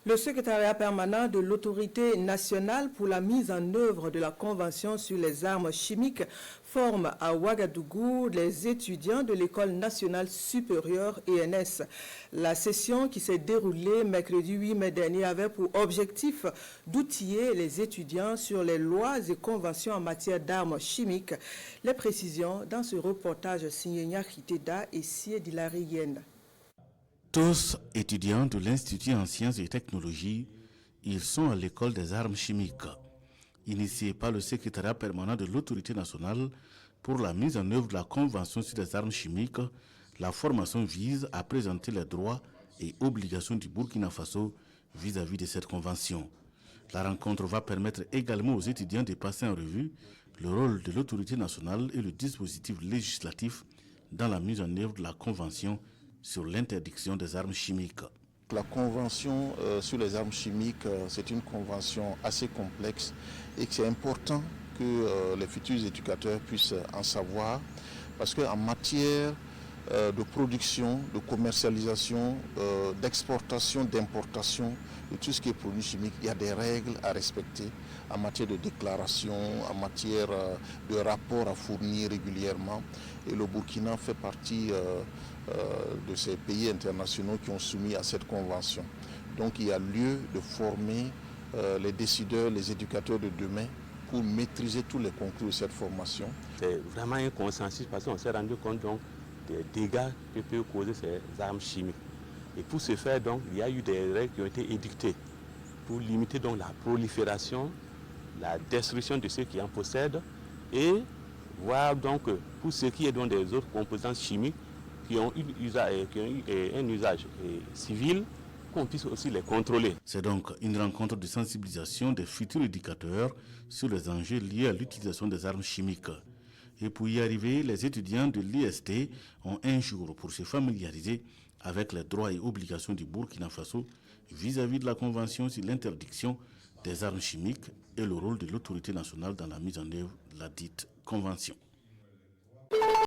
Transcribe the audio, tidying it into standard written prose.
Le secrétariat permanent de l'autorité nationale pour la mise en œuvre de la Convention sur les armes chimiques forme à Ouagadougou les étudiants de l'École nationale supérieure ENS. La session qui s'est déroulée mercredi 8 mai dernier avait pour objectif d'outiller les étudiants sur les lois et conventions en matière d'armes chimiques. Les précisions dans ce reportage signé Nyakiteda et Sied Hilary Yen. Tous étudiants de l'Institut en sciences et technologies, ils sont à l'école des armes chimiques. Initié par le secrétariat permanent de l'autorité nationale pour la mise en œuvre de la Convention sur les armes chimiques, la formation vise à présenter les droits et obligations du Burkina Faso vis-à-vis de cette convention. La rencontre va permettre également aux étudiants de passer en revue le rôle de l'autorité nationale et le dispositif législatif dans la mise en œuvre de la Convention sur l'interdiction des armes chimiques. La convention sur les armes chimiques, c'est une convention assez complexe et c'est important que les futurs éducateurs puissent en savoir parce qu'en matière de production, de commercialisation, d'exportation, d'importation, de tout ce qui est produit chimique, il y a des règles à respecter en matière de déclaration, en matière de rapport à fournir régulièrement. Et le Burkina fait partie de ces pays internationaux qui ont soumis à cette convention. Donc il y a lieu de former les décideurs, les éducateurs de demain pour maîtriser tous les concours de cette formation. C'est vraiment un consensus parce qu'on s'est rendu compte donc des dégâts que peuvent causer ces armes chimiques. Et pour ce faire, donc, il y a eu des règles qui ont été édictées pour limiter donc la prolifération, la destruction de ceux qui en possèdent et voir donc pour ce qui est donc des autres composantes chimiques qui ont eu un usage civil, qu'on puisse aussi les contrôler. C'est donc une rencontre de sensibilisation des futurs éducateurs sur les enjeux liés à l'utilisation des armes chimiques. Et pour y arriver, les étudiants de l'IST ont un jour pour se familiariser avec les droits et obligations du Burkina Faso vis-à-vis de la Convention sur l'interdiction des armes chimiques et le rôle de l'autorité nationale dans la mise en œuvre de la dite Convention.